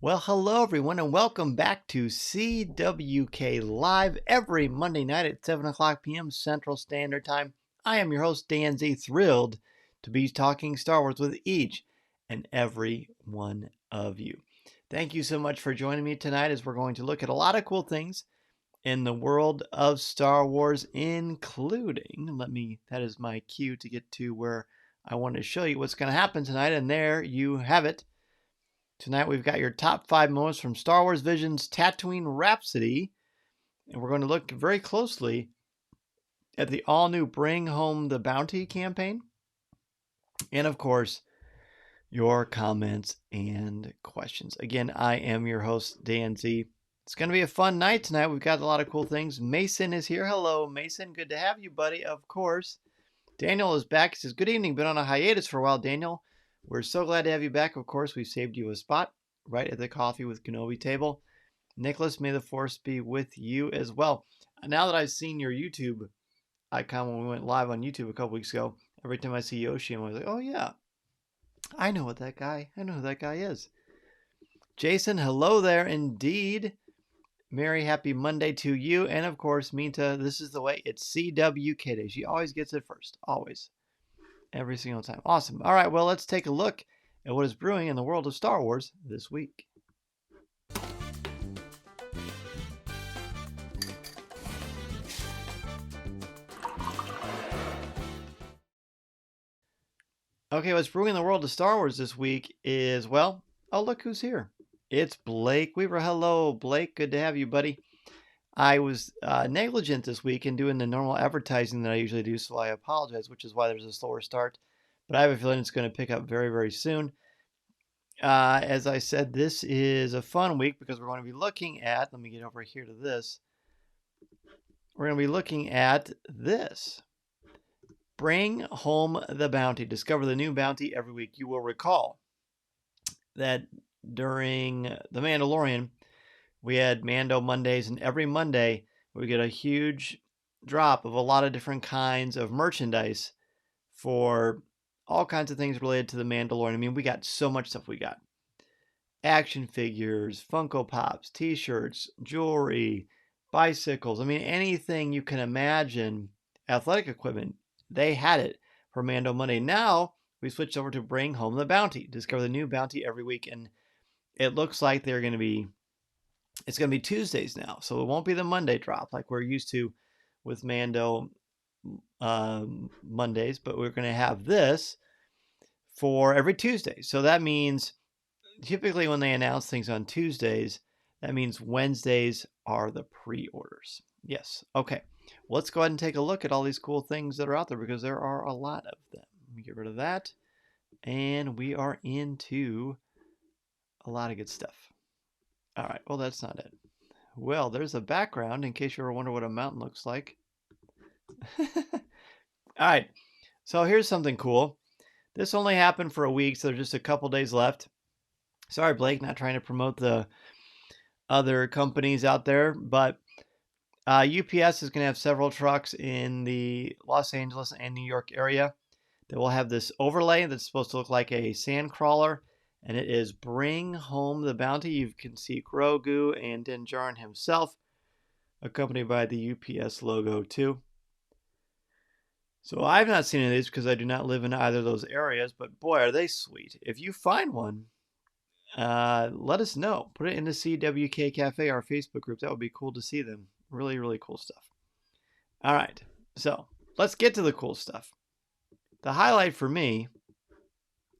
Well, hello everyone, and welcome back to CWK Live every Monday night at 7 o'clock p.m. Central Standard Time. I am your host, Dan Z, thrilled to be talking Star Wars with each and every one of you. Thank you so much for joining me tonight as we're going to look at a lot of cool things in the world of Star Wars, including, that is my cue to get to where I want to show you what's going to happen tonight, and there you have it. Tonight we've got your top 5 moments from Star Wars Vision's Tatooine Rhapsody, and we're going to look very closely at the all-new Bring Home the Bounty campaign, and of course, your comments and questions. Again, I am your host, Dan Z. It's going to be a fun night tonight. We've got a lot of cool things. Mason is here. Hello, Mason. Good to have you, buddy, of course. Daniel is back. He says, good evening. Been on a hiatus for a while, Daniel. We're so glad to have you back. Of course, we've saved you a spot right at the Coffee with Kenobi table. Nicholas, may the force be with you as well. Now that I've seen your YouTube icon when we went live on YouTube a couple weeks ago, every time I see Yoshi, I'm always like, oh yeah, I know who that guy is. Jason, hello there indeed. Merry happy Monday to you. And of course, Minta, this is the way. It's CWK Day. She always gets it first. Always. Every single time. Awesome. All right, well, let's take a look at what is brewing in the world of Star Wars this week. Okay, what's brewing in the world of Star Wars this week is, well, oh, look who's here. It's Blake Weaver. Hello, Blake. Good to have you, buddy. I was negligent this week in doing the normal advertising that I usually do, so I apologize, which is why there's a slower start. But I have a feeling it's going to pick up very, very soon. As I said, this is a fun week because we're going to be looking at, let me get over here to this. We're going to be looking at this. Bring Home the Bounty. Discover the new bounty every week. You will recall that during The Mandalorian, we had Mando Mondays, and every Monday we get a huge drop of a lot of different kinds of merchandise for all kinds of things related to The Mandalorian. I mean, we got so much stuff. We got action figures, Funko Pops, t-shirts, jewelry, bicycles. I mean, anything you can imagine, athletic equipment, they had it for Mando Monday. Now we switched over to Bring Home the Bounty. Discover the new bounty every week, and it looks like it's going to be Tuesdays now, so it won't be the Monday drop like we're used to with Mando Mondays, but we're going to have this for every Tuesday. So that means typically when they announce things on Tuesdays, that means Wednesdays are the pre-orders. Yes. Okay. Let's go ahead and take a look at all these cool things that are out there because there are a lot of them. Let me get rid of that. And we are into a lot of good stuff. All right. Well, that's not it. Well, there's a background in case you ever wonder what a mountain looks like. All right. So here's something cool. This only happened for a week, so there's just a couple days left. Sorry, Blake, not trying to promote the other companies out there, but UPS is going to have several trucks in the Los Angeles and New York area that will have this overlay that's supposed to look like a sand crawler, and it is Bring Home the Bounty. You can see Grogu and Din Djarin himself, accompanied by the UPS logo too. So I've not seen any of these because I do not live in either of those areas, but boy, are they sweet. If you find one, let us know. Put it in the CWK Cafe, our Facebook group. That would be cool to see them. Really, really cool stuff. All right, so let's get to the cool stuff. The highlight for me,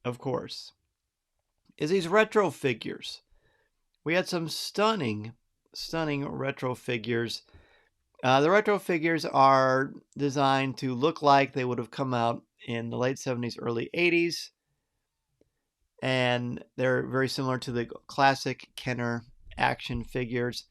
of course, is these retro figures. We had some stunning retro figures. The retro figures are designed to look like they would have come out in the late 70s, early 80s. And they're very similar to the classic Kenner action figures.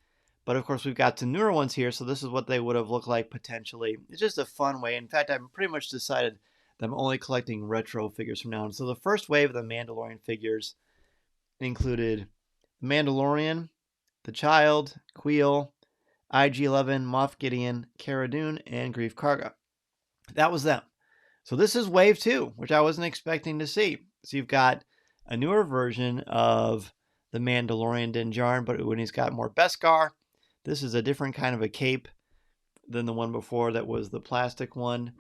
But of course, we've got some newer ones here, so this is what they would have looked like potentially. It's just a fun way. In fact, I've pretty much decided that I'm only collecting retro figures from now on. So the first wave of the Mandalorian figures included the Mandalorian, the Child, Queel, IG-11, Moff Gideon, Cara Dune, and Greef Karga. That was them. So this is wave 2, which I wasn't expecting to see. So you've got a newer version of the Mandalorian Din Djarin, but when he's got more Beskar. This is a different kind of a cape than the one before that was the plastic one.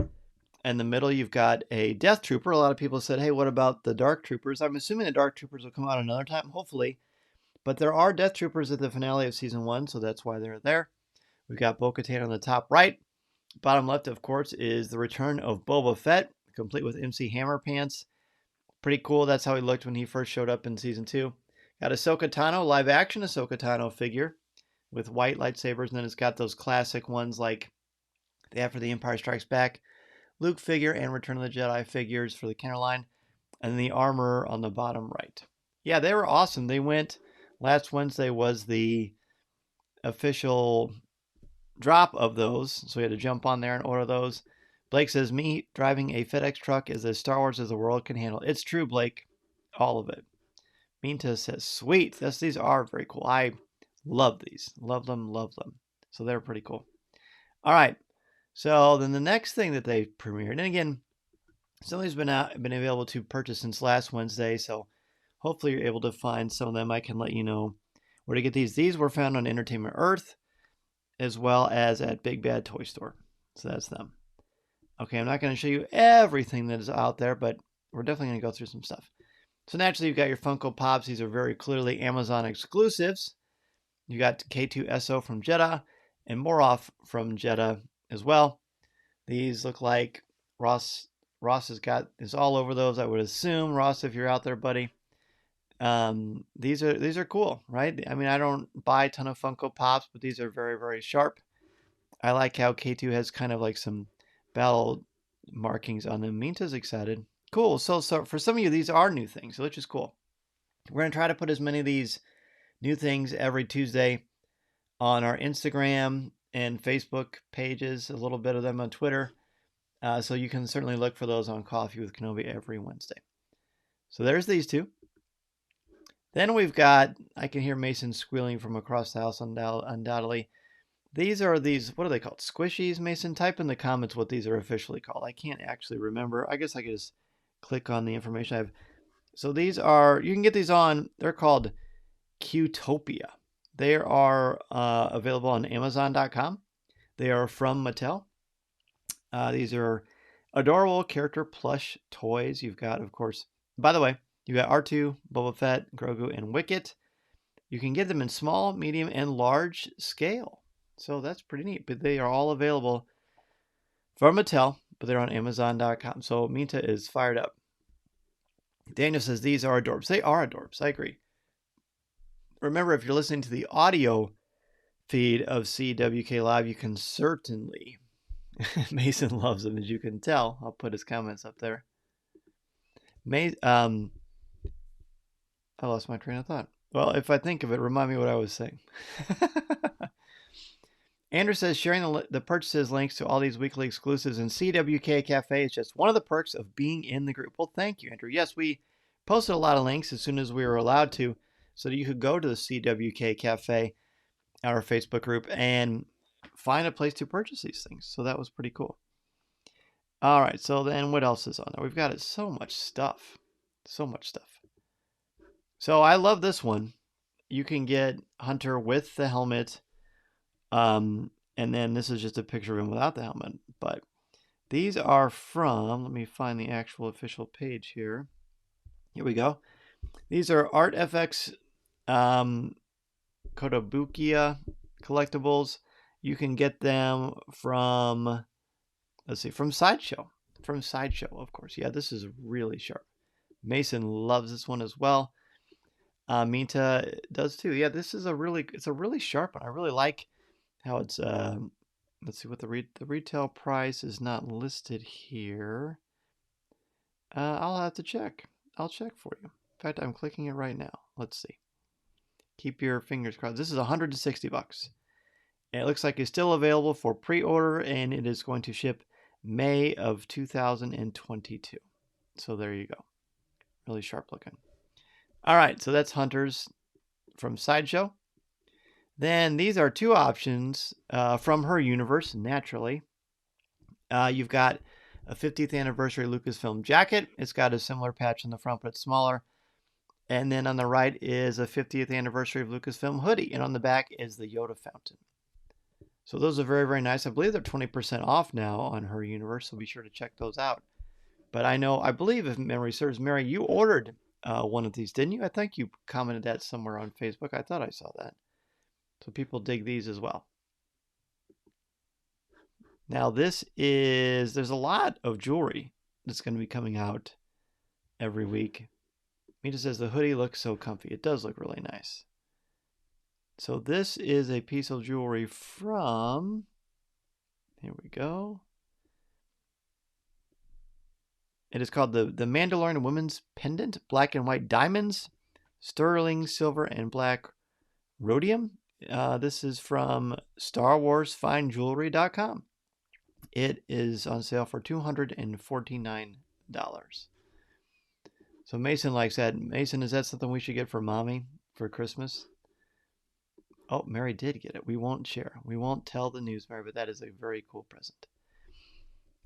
In the middle, you've got a Death Trooper. A lot of people said, hey, what about the Dark Troopers? I'm assuming the Dark Troopers will come out another time, hopefully. But there are Death Troopers at the finale of Season 1, so that's why they're there. We've got Bo-Katan on the top right. Bottom left, of course, is the return of Boba Fett, complete with MC Hammer pants. Pretty cool. That's how he looked when he first showed up in Season 2. Got Ahsoka Tano, live-action Ahsoka Tano figure with white lightsabers, and then it's got those classic ones like they have for The Empire Strikes Back, Luke figure, and Return of the Jedi figures for the Kenner line, and the armor on the bottom right. Yeah, they were awesome. They went, last Wednesday was the official drop of those, so we had to jump on there and order those. Blake says, me driving a FedEx truck is as Star Wars as the world can handle. It's true, Blake. All of it. Minta says, sweet. These are very cool. I love these. Love them, love them. So they're pretty cool. All right. So then the next thing that they premiered, and again, some of these have been available to purchase since last Wednesday, so hopefully you're able to find some of them. I can let you know where to get these. These were found on Entertainment Earth, as well as at Big Bad Toy Store. So that's them. Okay, I'm not going to show you everything that is out there, but we're definitely going to go through some stuff. So naturally, you've got your Funko Pops. These are very clearly Amazon exclusives. You got K2SO from Jeddah and Moroff from Jeddah as well. These look like Ross is all over those, I would assume. Ross, if you're out there, buddy. These are cool, right? I mean, I don't buy a ton of Funko Pops, but these are very, very sharp. I like how K2 has kind of like some battle markings on them. Minta's excited. Cool. So for some of you, these are new things, which is cool. We're going to try to put as many of these new things every Tuesday on our Instagram and Facebook pages, a little bit of them on Twitter. So you can certainly look for those on Coffee with Kenobi every Wednesday. So there's these two. Then we've got, I can hear Mason squealing from across the house undoubtedly. These are what are they called? Squishies, Mason? Type in the comments what these are officially called. I can't actually remember. I guess I could just click on the information I have. So these are, you can get these on, they're called Qtopia. They are available on Amazon.com. They are from Mattel. These are adorable character plush toys. You've got, of course, by the way, you got R2, Boba Fett, Grogu, and Wicket. You can get them in small, medium, and large scale. So that's pretty neat. But they are all available from Mattel, but they're on Amazon.com. So Minta is fired up. Daniel says these are adorbs. They are adorbs. I agree. Remember, if you're listening to the audio feed of CWK Live, you can certainly... Mason loves them, as you can tell. I'll put his comments up there. I lost my train of thought. Well, if I think of it, remind me what I was saying. Andrew says, sharing the purchases links to all these weekly exclusives in CWK Cafe is just one of the perks of being in the group. Well, thank you, Andrew. Yes, we posted a lot of links as soon as we were allowed to, so that you could go to the CWK Cafe, our Facebook group, and find a place to purchase these things. So that was pretty cool. All right, so then what else is on there? We've got so much stuff. So much stuff. So I love this one. You can get Hunter with the helmet. And then this is just a picture of him without the helmet. But these are from, let me find the actual official page here. Here we go. These are ArtFX Kotobukiya collectibles. You can get them from, let's see, from Sideshow. From Sideshow, of course. Yeah, this is really sharp. Mason loves this one as well. Minta does too. Yeah, this is it's a really sharp one. I really like how it's, let's see what the retail price is not listed here. I'll have to check. I'll check for you. In fact, I'm clicking it right now. Let's see. Keep your fingers crossed. This is $160. And it looks like it's still available for pre-order, and it is going to ship May of 2022. So there you go. Really sharp looking. All right, so that's Hunter's from Sideshow. Then these are two options from her universe, naturally. You've got a 50th anniversary Lucasfilm jacket. It's got a similar patch in the front, but it's smaller. And then on the right is a 50th anniversary of Lucasfilm hoodie. And on the back is the Yoda fountain. So those are very, very nice. I believe they're 20% off now on Her Universe, so be sure to check those out. But I believe, if memory serves, Mary, you ordered one of these, didn't you? I think you commented that somewhere on Facebook. I thought I saw that. So people dig these as well. Now there's a lot of jewelry that's going to be coming out every week. Mita says the hoodie looks so comfy. It does look really nice. So this is a piece of jewelry from, here we go. It is called the Mandalorian Women's Pendant, black and white diamonds, sterling silver and black rhodium. This is from StarWarsFineJewelry.com. It is on sale for $249. So Mason likes that. Mason, is that something we should get for Mommy for Christmas? Oh, Mary did get it. We won't share. We won't tell the news, Mary, but that is a very cool present.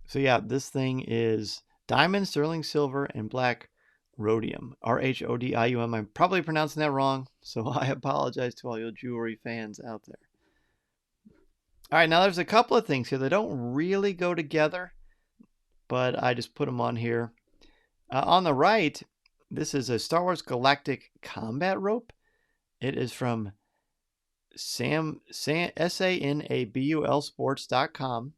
So yeah, this thing is diamond, sterling silver, and black rhodium. Rhodium. I'm probably pronouncing that wrong, so I apologize to all you jewelry fans out there. All right, now there's a couple of things here that don't really go together, but I just put them on here. On the right, this is a Star Wars Galactic Combat Rope. It is from SANABULsports.com.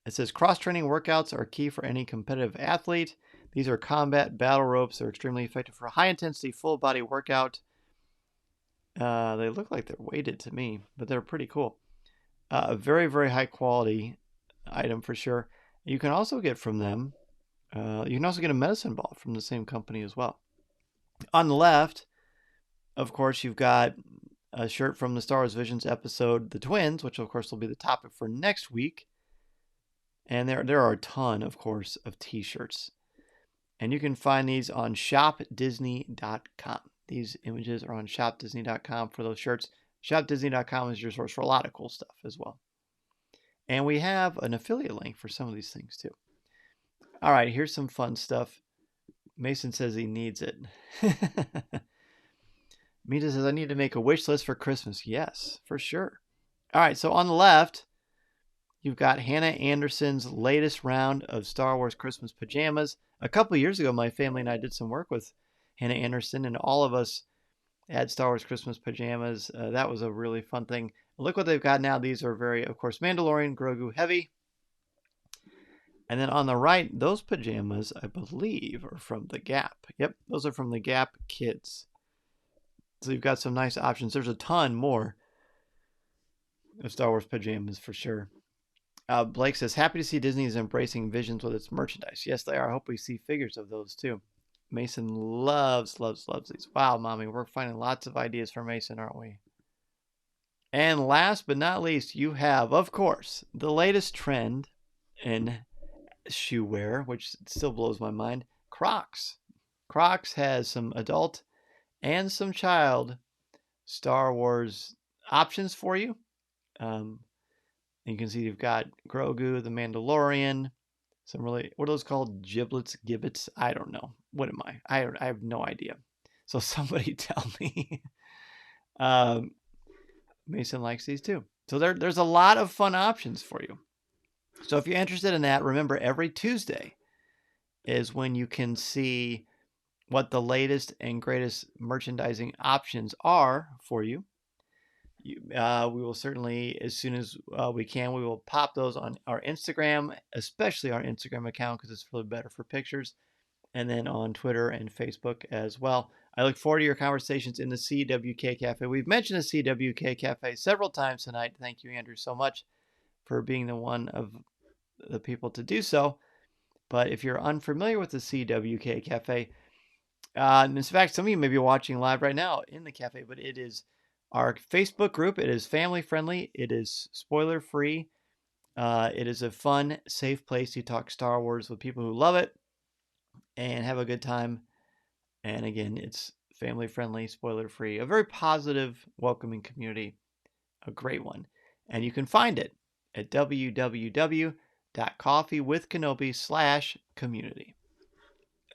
It says cross-training workouts are key for any competitive athlete. These are combat battle ropes. They're extremely effective for high-intensity, full-body workout. They look like they're weighted to me, but they're pretty cool. A very, very high-quality item for sure. You can also get from them, you can also get a medicine ball from the same company as well. On the left, of course, you've got a shirt from the Star Wars Visions episode, The Twins, which of course will be the topic for next week. And there are a ton, of course, of t-shirts. And you can find these on shopdisney.com. These images are on shopdisney.com for those shirts. Shopdisney.com is your source for a lot of cool stuff as well. And we have an affiliate link for some of these things too. All right, here's some fun stuff. Mason says he needs it. Mita says, I need to make a wish list for Christmas. Yes, for sure. All right, so on the left, you've got Hannah Anderson's latest round of Star Wars Christmas pajamas. A couple years ago, my family and I did some work with Hannah Anderson, and all of us had Star Wars Christmas pajamas. That was a really fun thing. Look what they've got now. These are very, of course, Mandalorian, Grogu heavy. And then on the right, those pajamas, I believe, are from The Gap. Yep, those are from The Gap Kids. So you've got some nice options. There's a ton more of Star Wars pajamas for sure. Blake says, happy to see Disney is embracing Visions with its merchandise. Yes, they are. I hope we see figures of those too. Mason loves these. Wow, Mommy, we're finding lots of ideas for Mason, aren't we? And last but not least, you have, of course, the latest trend in shoe wear, which still blows my mind, Crocs. Crocs has some adult and some child Star Wars options for you. You can see you've got Grogu, the Mandalorian, some really, what are those called? Gibbets? I don't know. What am I? I have no idea. So somebody tell me. Mason likes these too. So there's a lot of fun options for you. So if you're interested in that, remember every Tuesday is when you can see what the latest and greatest merchandising options are for you. We will certainly, as soon as we can, we will pop those on our Instagram, especially our Instagram account, because it's really better for pictures, and then on Twitter and Facebook as well. I look forward to your conversations in the CWK Cafe. We've mentioned the CWK Cafe several times tonight. Thank you, Andrew, so much for being the one of the people to do so. But if you're unfamiliar with the CWK Cafe, in fact, some of you may be watching live right now in the cafe, but it is our Facebook group. It is family friendly. It is spoiler free. It is a fun, safe place to talk Star Wars with people who love it and have a good time. And again, it's family friendly, spoiler free, a very positive, welcoming community, a great one. And you can find it at www.coffeewithkenobi.com/community.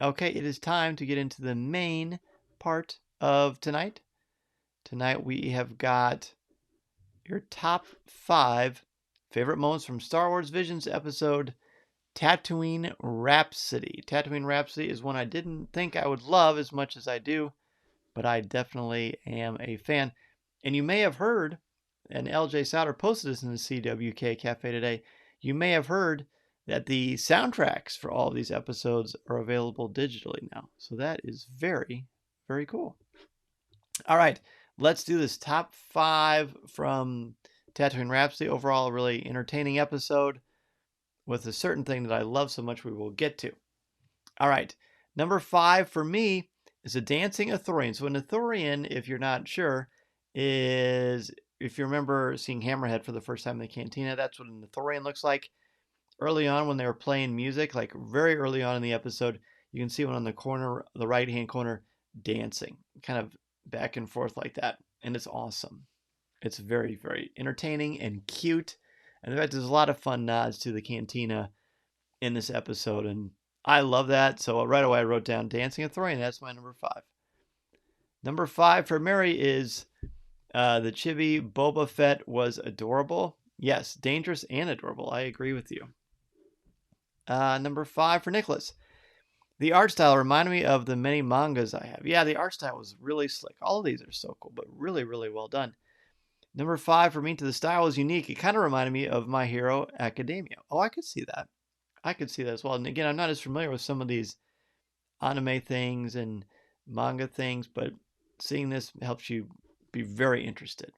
Okay, it is time to get into the main part of tonight. Tonight we have got your top 5 favorite moments from Star Wars Visions episode Tatooine Rhapsody. Tatooine Rhapsody is one I didn't think I would love as much as I do, but I definitely am a fan. And you may have heard, and LJ Souter posted this in the CWK Cafe today, you may have heard that the soundtracks for all of these episodes are available digitally now. So that is very, very cool. All right, let's do this top 5 from Tatooine Rhapsody. Overall, a really entertaining episode with a certain thing that I love so much we will get to. All right, number 5 for me is a dancing Ithorian. So an Ithorian, if you're not sure, is, if you remember seeing Hammerhead for the first time in the cantina, that's what an Ithorian looks like. Early on when they were playing music, like very early on in the episode, you can see one on the corner, the right-hand corner, dancing, kind of back and forth like that. And it's awesome. It's very, very entertaining and cute. And in fact, there's a lot of fun nods to the cantina in this episode. And I love that. So right away I wrote down Dancing Ithorian. That's my number 5. Number 5 for Mary is the chibi Boba Fett was adorable. Yes, dangerous and adorable. I agree with you. Number 5 for Nicholas. The art style reminded me of the many mangas I have. Yeah, the art style was really slick. All of these are so cool, but really, really well done. Number 5 for me, the style was unique. It kind of reminded me of My Hero Academia. Oh, I could see that. I could see that as well. And again, I'm not as familiar with some of these anime things and manga things, but seeing this helps you be very interested.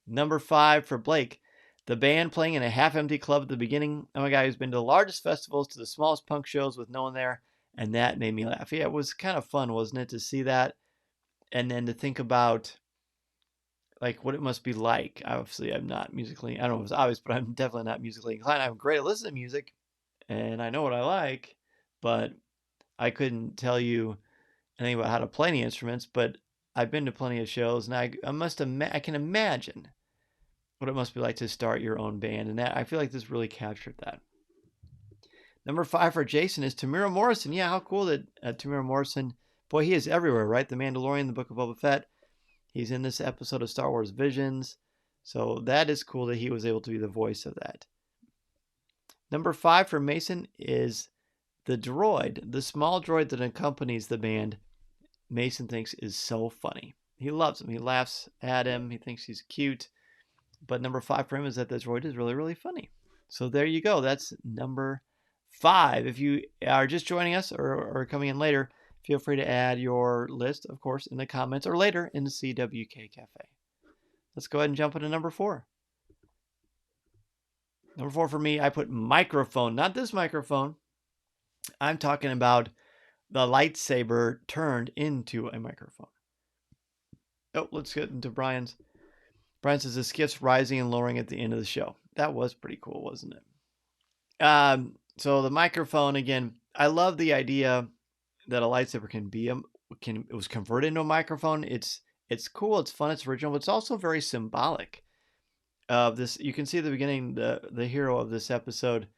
Number 5 for Blake. The band playing in a half-empty club at the beginning. I'm a guy who's been to the largest festivals to the smallest punk shows with no one there, and that made me laugh. Yeah, it was kind of fun, wasn't it, to see that? And then to think about like what it must be like. Obviously, I'm not musically, I don't know if it's obvious, but I'm definitely not musically inclined. I'm great at listening to music, and I know what I like, but I couldn't tell you anything about how to play any instruments. But I've been to plenty of shows, and I can imagine what it must be like to start your own band, and that I feel like this really captured that. Number 5 for Jason is Tamira Morrison. Yeah, how cool that Tamira Morrison, boy, he is everywhere, right? The Mandalorian, the Book of Boba Fett. He's in this episode of Star Wars Visions. So that is cool that he was able to be the voice of that. Number 5 for Mason is the droid, the small droid that accompanies the band. Mason thinks is so funny. He loves him. He laughs at him. He thinks he's cute. But number 5 for him is that the droid is really, really funny. So there you go. That's number 5. If you are just joining us or coming in later, feel free to add your list, of course, in the comments or later in the CWK Cafe. Let's go ahead and jump into number 4. Number 4 for me, I put microphone. Not this microphone. I'm talking about the lightsaber turned into a microphone. Oh, let's get into Brian's. Brian says the skiff's rising and lowering at the end of the show. That was pretty cool, wasn't it? So the microphone, again, I love the idea that a lightsaber it was converted into a microphone. It's cool, it's fun, it's original, but it's also very symbolic of this. You can see at the beginning, the hero of this episode,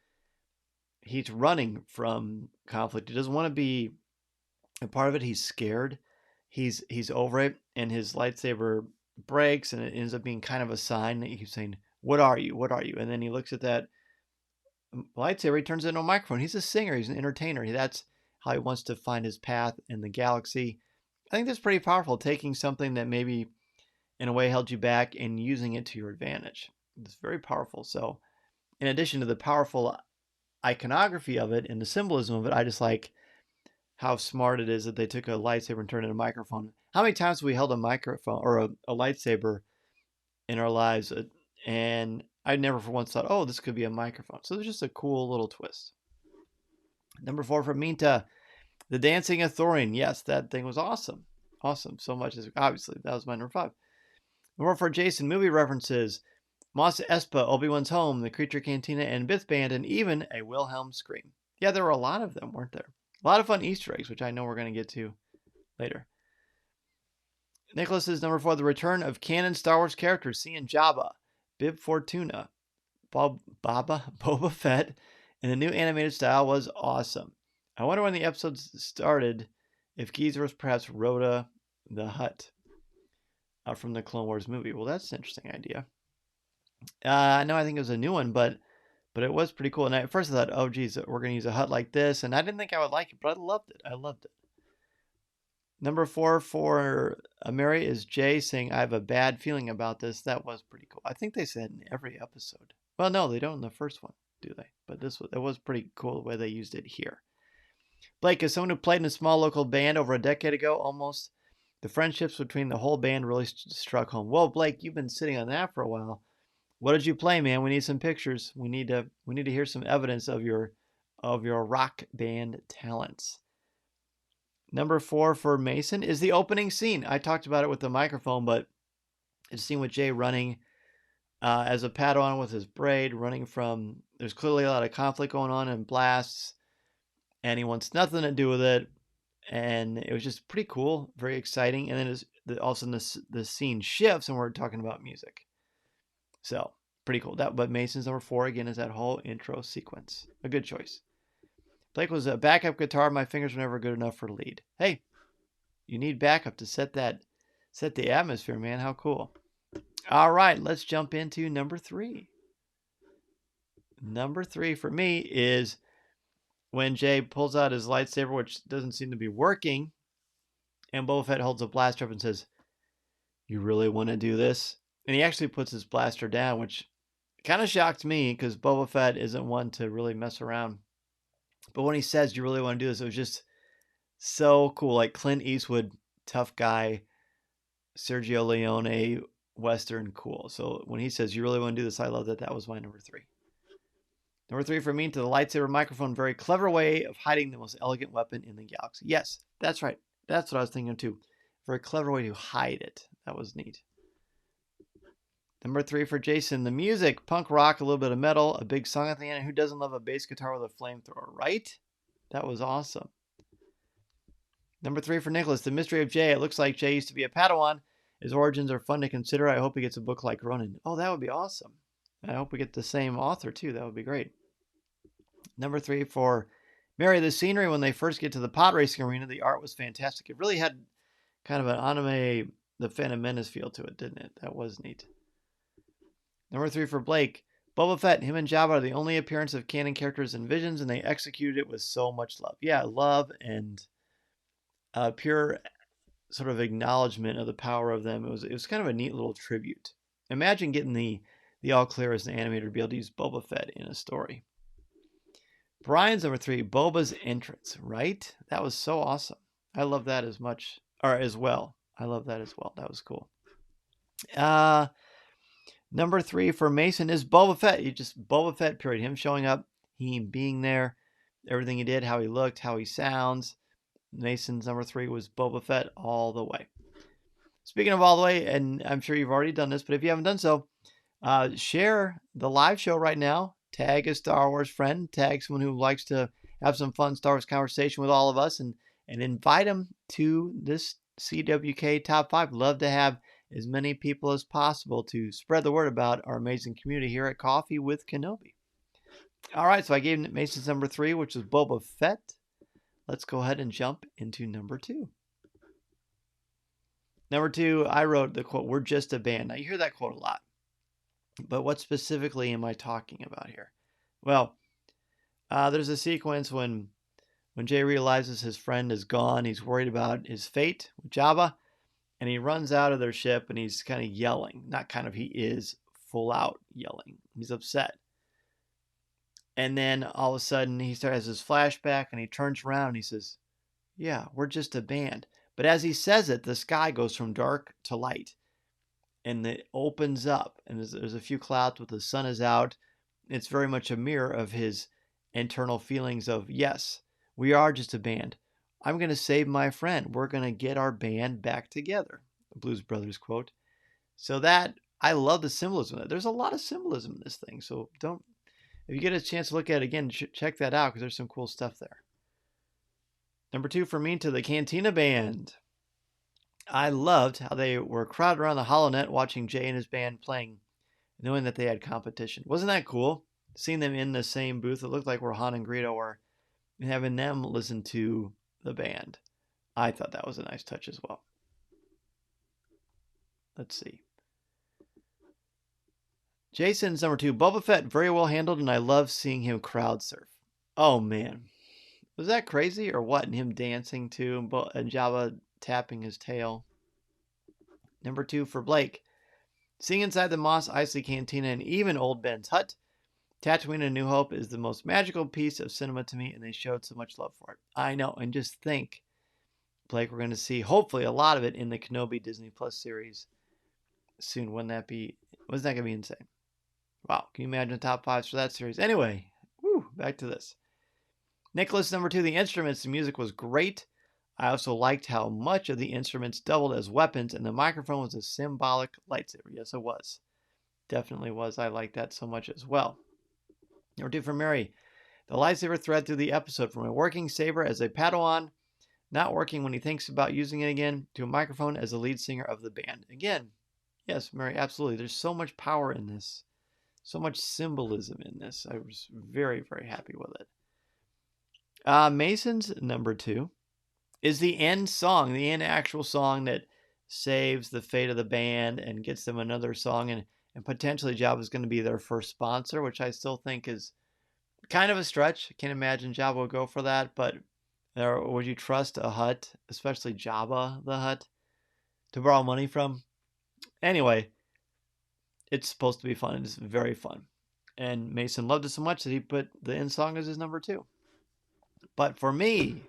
he's running from conflict. He doesn't want to be a part of it. He's scared. He's over it, and his lightsaber breaks, and it ends up being kind of a sign that he's saying, "What are you? What are you?" And then he looks at that lightsaber, he turns it into a microphone. He's a singer. He's an entertainer. That's how he wants to find his path in the galaxy. I think that's pretty powerful, taking something that maybe in a way held you back and using it to your advantage. It's very powerful. So in addition to the powerful iconography of it and the symbolism of it, I just like how smart it is that they took a lightsaber and turned it into a microphone. How many times have we held a microphone or a lightsaber in our lives? And I never for once thought, oh, this could be a microphone. So there's just a cool little twist. Number 4 for Minta, the dancing Ithorian. Yes, that thing was awesome. Awesome. So much. Obviously, that was my number 5. Number 4 for Jason, movie references. Mos Espa, Obi-Wan's home, the Creature Cantina, and Bith Band, and even a Wilhelm scream. Yeah, there were a lot of them, weren't there? A lot of fun Easter eggs, which I know we're going to get to later. Nicholas's number 4, the return of canon Star Wars characters, seeing Jabba, Bib Fortuna, Boba Fett, and the new animated style was awesome. I wonder when the episodes started, if Geezer was perhaps Rhoda the hut from the Clone Wars movie. Well, that's an interesting idea. No, I think it was a new one, but it was pretty cool. And at first I thought, oh, geez, we're going to use a hut like this. And I didn't think I would like it, but I loved it. I loved it. Number 4 for Mary is Jay saying, I have a bad feeling about this. That was pretty cool. I think they said in every episode. Well, no, they don't in the first one, do they? But it was pretty cool the way they used it here. Blake, as someone who played in a small local band over a decade ago, almost, the friendships between the whole band really struck home. Well, Blake, you've been sitting on that for a while. What did you play, man? We need some pictures. We need to hear some evidence of your rock band talents. Number 4 for Mason is the opening scene. I talked about it with the microphone, but it's a scene with Jay running as a Padawan with his braid, running from. There's clearly a lot of conflict going on and blasts, and he wants nothing to do with it. And it was just pretty cool, very exciting. And then all of a sudden the scene shifts, and we're talking about music. So pretty cool. But Mason's number 4 again is that whole intro sequence. A good choice. Blake was a backup guitar. My fingers were never good enough for lead. Hey, you need backup to set the atmosphere, man. How cool. All right, let's jump into number 3. Number 3 for me is when Jay pulls out his lightsaber, which doesn't seem to be working, and Boba Fett holds a blaster up and says, you really want to do this? And he actually puts his blaster down, which kind of shocked me because Boba Fett isn't one to really mess around. But when he says, you really want to do this, it was just so cool. Like Clint Eastwood, tough guy, Sergio Leone, Western, cool. So when he says, you really want to do this, I love that. That was my number 3. Number 3 for me, to the lightsaber microphone, very clever way of hiding the most elegant weapon in the galaxy. Yes, that's right. That's what I was thinking of too. Very clever way to hide it. That was neat. Number 3 for Jason, the music, punk rock, a little bit of metal, a big song at the end. Who doesn't love a bass guitar with a flamethrower, right? That was awesome. Number 3 for Nicholas, the mystery of Jay. It looks like Jay used to be a Padawan. His origins are fun to consider. I hope he gets a book like Ronin. Oh, that would be awesome. I hope we get the same author too. That would be great. Number 3 for Mary, the scenery when they first get to the pod racing arena, the art was fantastic. It really had kind of an anime, the Phantom Menace feel to it, didn't it? That was neat. Number 3 for Blake, Boba Fett, him and Jabba are the only appearance of canon characters in Visions, and they executed it with so much love. Yeah, love and pure sort of acknowledgement of the power of them. It was kind of a neat little tribute. Imagine getting the all clear as an animator to be able to use Boba Fett in a story. Brian's number 3, Boba's entrance, right? That was so awesome. I love that as well. I love that as well. That was cool. Number 3 for Mason is Boba Fett. Boba Fett, period. Him showing up, he being there, everything he did, how he looked, how he sounds. Mason's number 3 was Boba Fett all the way. Speaking of all the way, and I'm sure you've already done this, but if you haven't done so, share the live show right now. Tag a Star Wars friend. Tag someone who likes to have some fun Star Wars conversation with all of us, and invite them to this CWK Top 5. Love to have as many people as possible to spread the word about our amazing community here at Coffee with Kenobi. All right, so I gave Mason's number 3, which was Boba Fett. Let's go ahead and jump into number 2. Number 2, I wrote the quote, we're just a band. Now, you hear that quote a lot. But what specifically am I talking about here? Well, there's a sequence when Jay realizes his friend is gone. He's worried about his fate with Jabba. And he runs out of their ship and he's kind of yelling. Not kind of, he is full out yelling. He's upset. And then all of a sudden he has his flashback and he turns around and he says, yeah, we're just a band. But as he says it, the sky goes from dark to light. And it opens up. And there's a few clouds, but the sun is out. It's very much a mirror of his internal feelings of, yes, we are just a band. I'm going to save my friend. We're going to get our band back together. The Blues Brothers quote. So I love the symbolism. There's a lot of symbolism in this thing. So if you get a chance to look at it again, check that out because there's some cool stuff there. Number 2 for me, to the Cantina Band. I loved how they were crowded around the HoloNet watching Jay and his band playing, knowing that they had competition. Wasn't that cool? Seeing them in the same booth. It looked like where Han and Greedo were, and having them listen to the band. I thought that was a nice touch as well. Let's see. Jason's number 2. Boba Fett, very well handled, and I love seeing him crowd surf. Oh, man. Was that crazy or what? And him dancing too, and Jabba tapping his tail. Number 2 for Blake. Seeing inside the Mos Eisley Cantina and even Old Ben's hut, Tatooine and New Hope is the most magical piece of cinema to me, and they showed so much love for it. I know, and just think, Blake, we're going to see hopefully a lot of it in the Kenobi Disney Plus series soon. Wasn't that going to be insane? Wow, can you imagine the top 5s for that series? Anyway, back to this. Nicholas, number 2, the instruments, the music was great. I also liked how much of the instruments doubled as weapons, and the microphone was a symbolic lightsaber. Yes, it was. Definitely was. I liked that so much as well. Number 2 for Mary. The lightsaber thread through the episode from a working saber as a Padawan, not working when he thinks about using it again, to a microphone as the lead singer of the band. Again, yes, Mary, absolutely. There's so much power in this. So much symbolism in this. I was very, very happy with it. Mason's number 2 is the end song, the end actual song that saves the fate of the band and gets them another song, and potentially Jabba's going to be their first sponsor, which I still think is kind of a stretch. I can't imagine Jabba would go for that, but would you trust a Hutt, especially Jabba the Hutt, to borrow money from? Anyway, it's supposed to be fun. It's very fun. And Mason loved it so much that he put the end song as his number 2. But for me,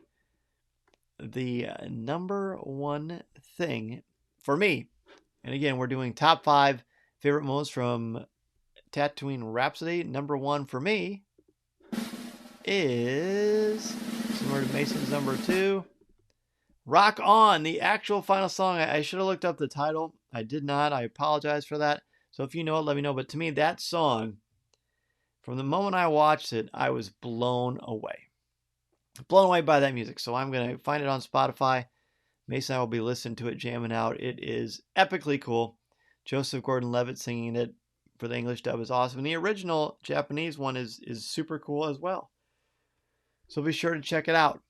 the number 1 thing for me, and again, we're doing top 5 favorite moments from Tatooine Rhapsody. Number 1 for me is, similar to Mason's number 2, Rock On, the actual final song. I should have looked up the title. I did not. I apologize for that. So if you know it, let me know. But to me, that song, from the moment I watched it, I was blown away. Blown away by that music. So I'm going to find it on Spotify. Mason and I will be listening to it, jamming out. It is epically cool. Joseph Gordon-Levitt singing it for the English dub is awesome. And the original Japanese one is super cool as well. So be sure to check it out.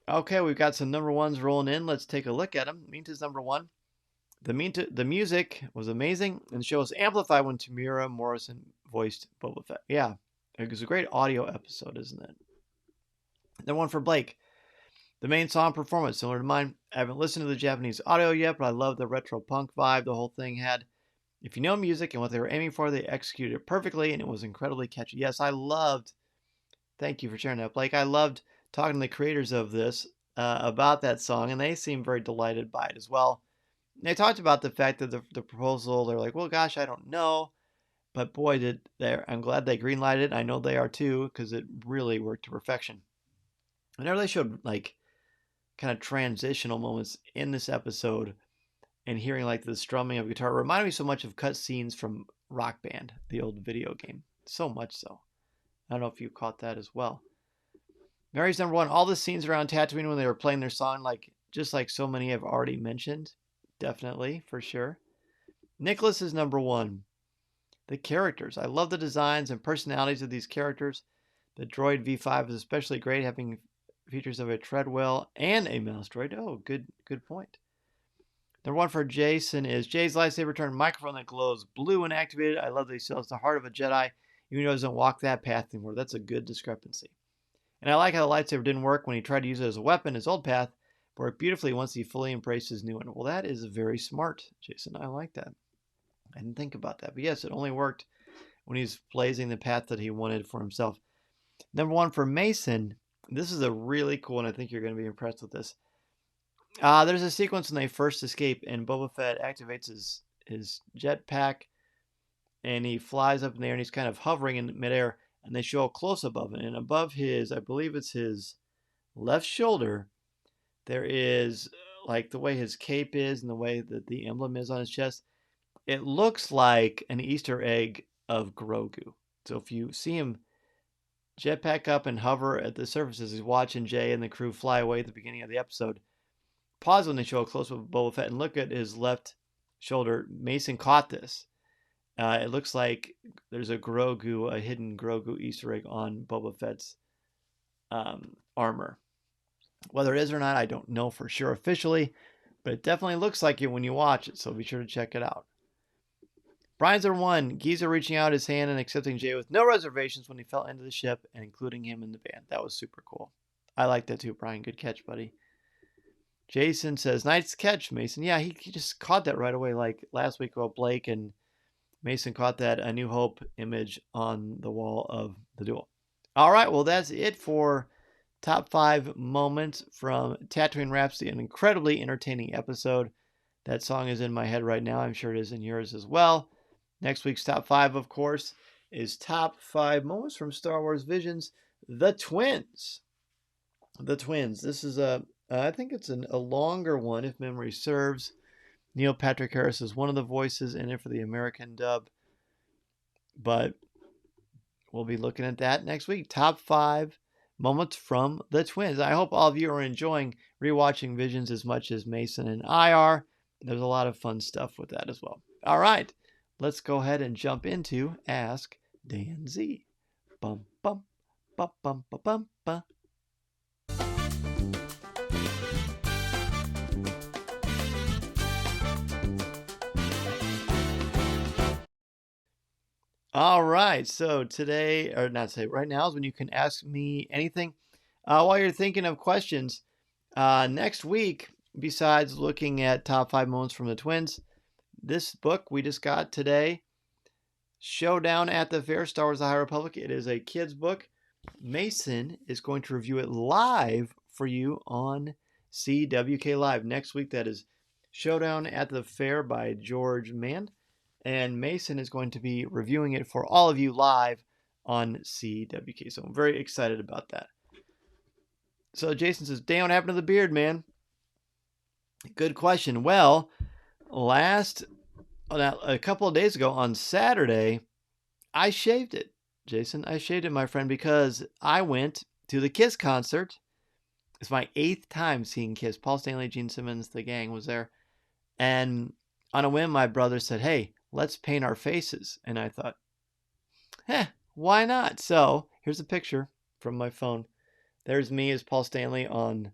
Okay, we've got some number 1s rolling in. Let's take a look at them. Minta's number 1. The music was amazing, and the show was amplified when Tamira Morrison voiced Boba Fett. Yeah, it was a great audio episode, isn't it? Then one for Blake. The main song performance, similar to mine. I haven't listened to the Japanese audio yet, but I love the retro punk vibe the whole thing had. If you know music and what they were aiming for, they executed it perfectly, and it was incredibly catchy. Yes, I loved, thank you for sharing that, Blake. I loved talking to the creators of this about that song, and they seemed very delighted by it as well. They talked about the fact that the proposal, they're like, well, gosh, I don't know. But boy, I'm glad they greenlighted it. I know they are too, because it really worked to perfection. And they really showed like kind of transitional moments in this episode, and hearing like the strumming of guitar reminded me so much of cut scenes from Rock Band, the old video game. So much so. I don't know if you caught that as well. Mary's number 1, all the scenes around Tatooine when they were playing their song, just like so many I've already mentioned. Definitely, for sure. Nicholas is number 1. The characters. I love the designs and personalities of these characters. The droid V5 is especially great, having features of a treadwell and a mouse droid. Oh, good point. Number 1 for Jason is Jay's lightsaber turned microphone that glows blue when activated. I love that he still has the heart of a Jedi, even though he doesn't walk that path anymore. That's a good discrepancy. And I like how the lightsaber didn't work when he tried to use it as a weapon, his old path, but worked beautifully once he fully embraced his new one. Well, that is very smart, Jason. I like that. I didn't think about that. But yes, it only worked when he's blazing the path that he wanted for himself. Number 1 for Mason. This is a really cool, and I think you're going to be impressed with this. There's a sequence when they first escape, and Boba Fett activates his jetpack, and he flies up in the air, and he's kind of hovering in midair, and they show a close-up of it. And above I believe it's his left shoulder, there is, like the way his cape is and the way that the emblem is on his chest, it looks like an Easter egg of Grogu. So if you see him jetpack up and hover at the surface as he's watching Jay and the crew fly away at the beginning of the episode, pause when they show a close-up of Boba Fett and look at his left shoulder. Mason caught this. It looks like there's a hidden Grogu Easter egg on Boba Fett's armor. Whether it is or not, I don't know for sure officially, But it definitely looks like it when you watch it, so be sure to check it out. Brian's are one. Geezer reaching out his hand and accepting Jay with no reservations when he fell into the ship and including him in the band. That was super cool. I like that too, Brian. Good catch, buddy. Jason says, nice catch, Mason. Yeah, he just caught that right away. Like last week, while Blake and Mason caught that A New Hope image on the wall of the duel. All right, well, that's it for top 5 moments from Tatooine Rhapsody, an incredibly entertaining episode. That song is in my head right now. I'm sure it is in yours as well. Next week's top 5, of course, is top 5 moments from Star Wars Visions, The Twins. The Twins. This is I think it's a longer one, if memory serves. Neil Patrick Harris is one of the voices in it for the American dub. But we'll be looking at that next week. Top 5 moments from the Twins. I hope all of you are enjoying rewatching Visions as much as Mason and I are. There's a lot of fun stuff with that as well. All right, let's go ahead and jump into Ask Dan Z. Bum, bum, bum, bum, bum, bum, bum. All right, so today, or not today, right now is when you can ask me anything while you're thinking of questions. Next week, besides looking at top 5 moments from the Twins, this book we just got today, Showdown at the Fair, Star Wars: The High Republic. It is a kid's book. Mason is going to review it live for you on CWK Live next week. That is Showdown at the Fair by George Mann. And Mason is going to be reviewing it for all of you live on CWK. So I'm very excited about that. So Jason says, Dan, what happened to the beard, man? Good question. Well, a couple of days ago on Saturday, I shaved it. Jason, I shaved it, my friend, because I went to the Kiss concert. It's my 8th time seeing Kiss. Paul Stanley, Gene Simmons, the gang was there. And on a whim, my brother said, hey, let's paint our faces. And I thought, why not? So here's a picture from my phone. There's me as Paul Stanley on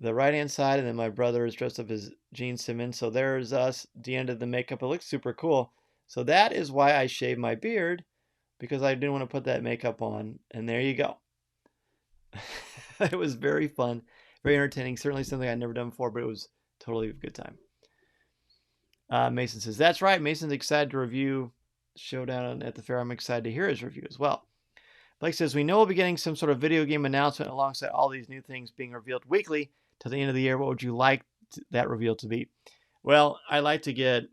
the right-hand side, and then my brother is dressed up as Gene Simmons. So there's us, the end of the makeup. It looks super cool. So that is why I shaved my beard, because I didn't want to put that makeup on. And there you go. It was very fun, very entertaining. Certainly something I'd never done before, but it was totally a good time. Mason says, that's right. Mason's excited to review Showdown at the Fair. I'm excited to hear his review as well. Blake says, we know we'll be getting some sort of video game announcement alongside all these new things being revealed weekly to the end of the year. What would you like that reveal to be? Well, I like to get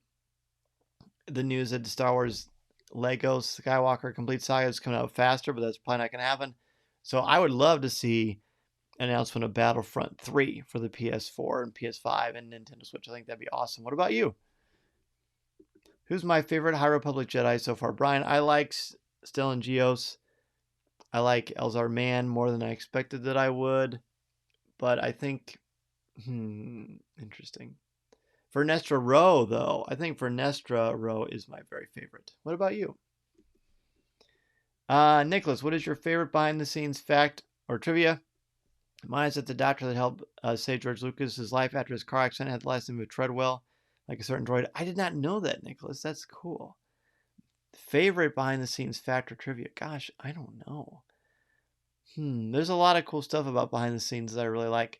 the news that the Star Wars Lego Skywalker Complete Saga is coming out faster, but that's probably not going to happen. So I would love to see an announcement of Battlefront 3 for the PS4 and PS5 and Nintendo Switch. I think that'd be awesome. What about you? Who's my favorite High Republic Jedi so far? Brian, I like Stellan Gios. I like Elzar Mann more than I expected that I would. But I think, interesting. Vernestra Rowe, though. I think Vernestra Rowe is my very favorite. What about you? Nicholas, what is your favorite behind-the-scenes fact or trivia? Mine is that the doctor that helped save George Lucas's life after his car accident had the last name of Treadwell, like a certain droid. I did not know that, Nicholas. That's cool. Favorite behind-the-scenes fact or trivia? Gosh, I don't know. There's a lot of cool stuff about behind the scenes that I really like.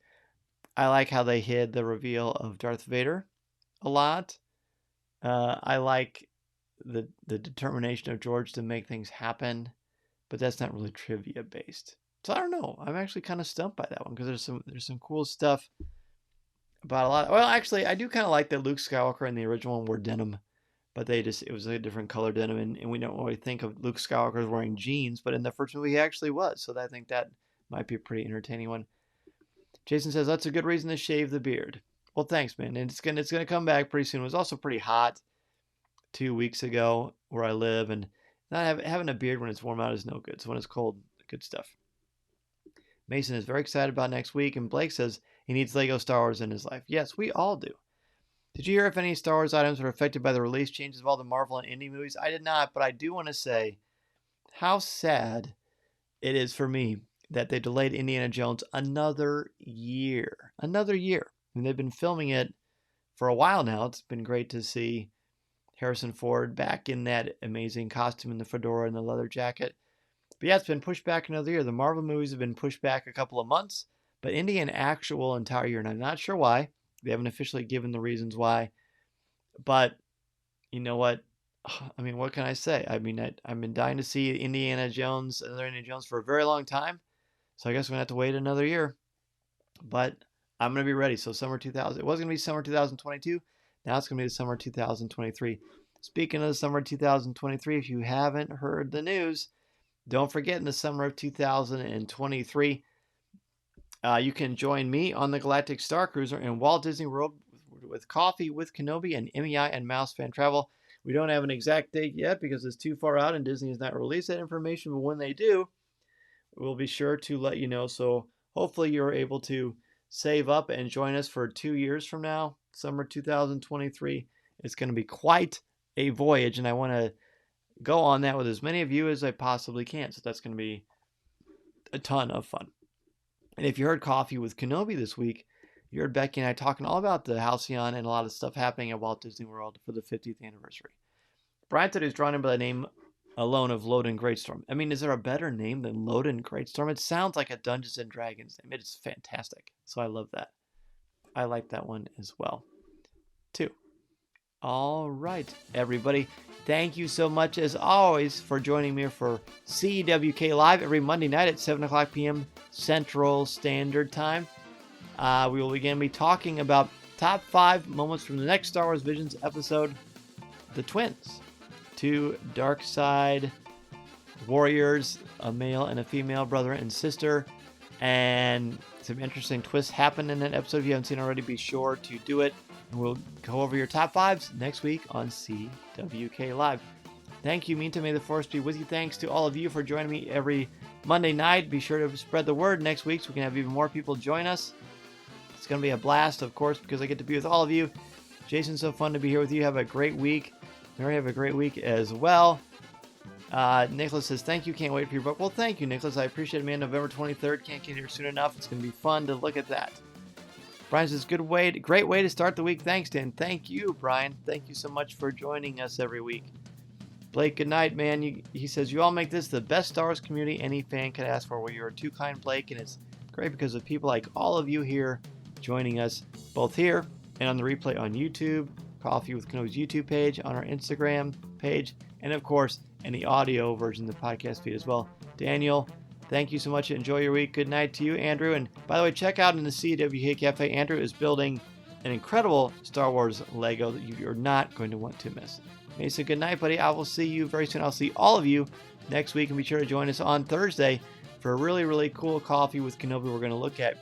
I like how they hid the reveal of Darth Vader a lot. I like the determination of George to make things happen, but that's not really trivia based. So I don't know. I'm actually kind of stumped by that one because there's some cool stuff about a lot. Well, actually, I do kind of like that Luke Skywalker and the original one wore denim, but it was a different color denim, and we don't really think of Luke Skywalker as wearing jeans, but in the first movie he actually was. So I think that might be a pretty entertaining one. Jason says that's a good reason to shave the beard. Well, thanks, man. And it's gonna come back pretty soon. It was also pretty hot 2 weeks ago where I live, and not having a beard when it's warm out is no good. So when it's cold, good stuff. Mason is very excited about next week, and Blake says he needs Lego Star Wars in his life. Yes, we all do. Did you hear if any Star Wars items were affected by the release changes of all the Marvel and indie movies? I did not, but I do want to say how sad it is for me that they delayed Indiana Jones another year. Another year. I mean, they've been filming it for a while now. It's been great to see Harrison Ford back in that amazing costume and the fedora and the leather jacket. But yeah, it's been pushed back another year. The Marvel movies have been pushed back a couple of months, but Indy an actual entire year. And I'm not sure why. They haven't officially given the reasons why. But you know what? I mean, what can I say? I mean, I've been dying to see another Indiana Jones for a very long time. So I guess we're going to have to wait another year. But I'm going to be ready. So summer 2000. It was going to be summer 2022. Now it's going to be the summer 2023. Speaking of the summer 2023, if you haven't heard the news, don't forget in the summer of 2023, you can join me on the Galactic Star Cruiser in Walt Disney World with Coffee with Kenobi and MEI and Mouse Fan Travel. We don't have an exact date yet because it's too far out and Disney has not released that information, but when they do, we'll be sure to let you know. So hopefully you're able to save up and join us for 2 years from now, summer 2023. It's going to be quite a voyage, and I want to go on that with as many of you as I possibly can. So that's going to be a ton of fun. And if you heard Coffee with Kenobi this week, you heard Becky and I talking all about the Halcyon and a lot of stuff happening at Walt Disney World for the 50th anniversary. Brian said he was drawn in by the name alone of Loden Greatstorm. I mean, is there a better name than Loden Greatstorm? It sounds like a Dungeons and Dragons name. It's fantastic. So I love that. I like that one as well, too. All right, everybody. Thank you so much, as always, for joining me for CWK Live every Monday night at 7 o'clock p.m. Central Standard Time. We will again be talking about top 5 moments from the next Star Wars Visions episode, The Twins. 2 dark side warriors, a male and a female, brother and sister. And some interesting twists happen in that episode. If you haven't seen it already, be sure to do it. And we'll go over your top 5s next week on CWK Live. Thank you, Minta. May the Force be with you. Thanks to all of you for joining me every Monday night. Be sure to spread the word next week so we can have even more people join us. It's going to be a blast, of course, because I get to be with all of you. Jason, so fun to be here with you. Have a great week. Mary, have a great week as well. Nicholas says, thank you. Can't wait for your book. Well, thank you, Nicholas. I appreciate it, man. November 23rd. Can't get here soon enough. It's going to be fun to look at that. Brian says, great way to start the week. Thanks, Dan. Thank you, Brian. Thank you so much for joining us every week. Blake, good night, man. He says, you all make this the best Star Wars community any fan could ask for. Well, you're too kind, Blake, and it's great because of people like all of you here joining us, both here and on the replay on YouTube, Coffee with Kenobi's YouTube page, on our Instagram page, and of course, in the audio version of the podcast feed as well. Daniel, thank you so much. Enjoy your week. Good night to you, Andrew. And by the way, check out in the CWK Cafe. Andrew is building an incredible Star Wars Lego that you're not going to want to miss. Mason, good night, buddy. I will see you very soon. I'll see all of you next week, and be sure to join us on Thursday for a really, really cool Coffee with Kenobi. We're going to look at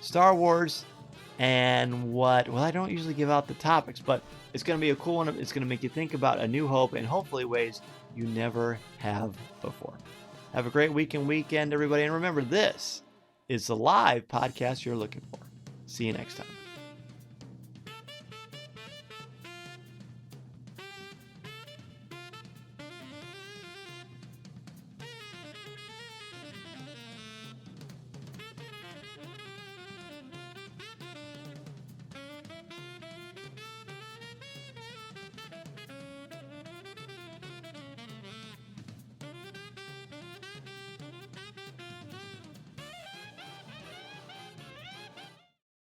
Star Wars and well, I don't usually give out the topics, but it's going to be a cool one. It's going to make you think about A New Hope in hopefully ways you never have before. Have a great week and weekend, everybody. And remember, this is the live podcast you're looking for. See you next time.